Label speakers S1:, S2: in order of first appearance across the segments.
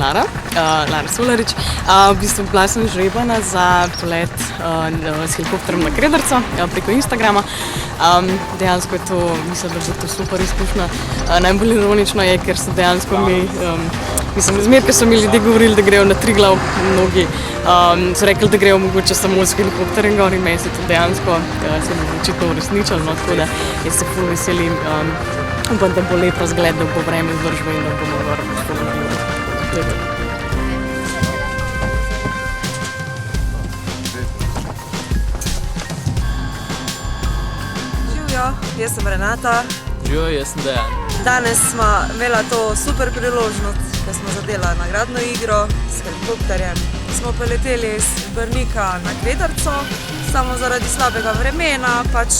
S1: Lara Solarič. V bistvu bila sem žrebana za polet s helikopterom na Krederco preko Instagrama. Dejansko je to, mislim, da bo to super izkušnja. Najbolj ironično je, ker so dejansko zmer, ker so mi ljudje govorili, da grejo na Triglav, mnogi so rekli, da grejo mogoče samo s helikopterjem gor in meni se to dejansko se mi očitno uresničilo, no, tako da jaz se ful veselim. Upam, da bo lep razgled, da bo vreme zdržbo in da bomo gor poškodili.
S2: Živjo, jaz sem Renata.
S3: Živjo, jaz sem Dejan.
S2: Danes smo imeli to super priložnost, da smo zadeli nagradno igro s helikopterjem. Smo poleteli iz Brnika na Krederco, samo zaradi slabega vremena, pač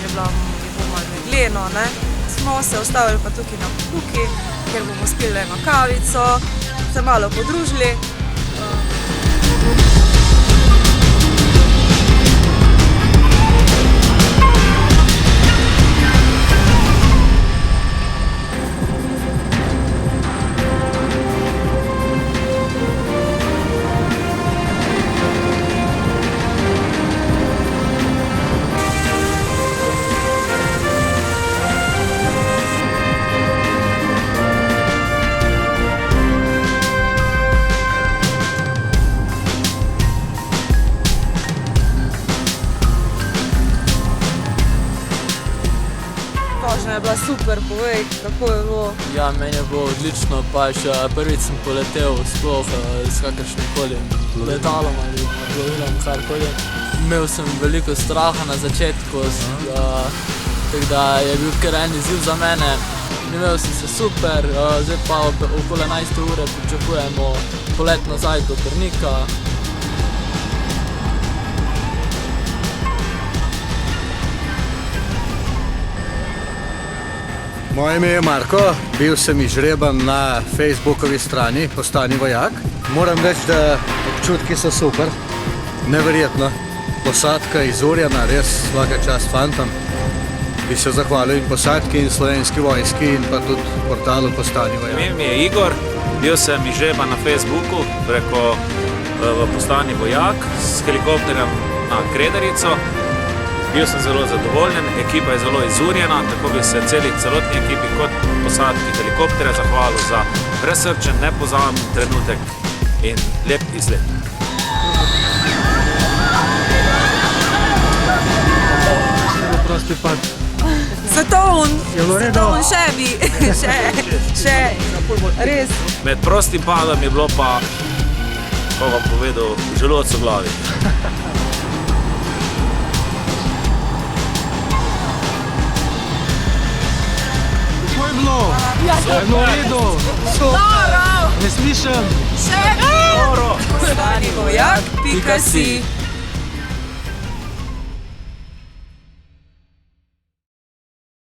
S2: je bilo malo megleno, ne. Smo se ustavili pa tukaj na Pokuki, kjer bomo spili eno kavico, se malo podružili. Je bila super, povej, kako je bilo?
S3: Ja, meni je bilo odlično, pač prvič sem poletel sploh s kakršnim-koli letalom ali plovilom, karkoli. Imel sem veliko straha na začetku, tako da je bil kar en izziv za mene. Imel sem se super, zdaj pa okoli 11 ure pričakujemo polet nazaj do Brnika.
S4: Moje ime je Marko, bil sem izžreban na Facebookovi strani Postani vojak. Moram reči, da občutki so super, neverjetno. Posadka izurjena, res svaka čast fantom. Bi se zahvalil in posadki in slovenski vojski in pa tudi portalu Postani vojak.
S5: Ime mi je Igor, bil sem izžreban na Facebooku preko Postani vojak s helikopterjem na Krederico. Bil sem zelo zadovoljen, ekipa je zelo izurjena, tako bi se celotni ekipi kot posadki helikopterja zahvalil za brezsrčen, nepozaben trenutek in lep izlet.
S6: Prosti pad.
S2: Svetovn še bi, še, res.
S5: Med prostim padom je bilo pa, ko vam povedal, želodec v glavi.
S6: Je bilo v redu. Ne slišem.
S2: Postani vojak.si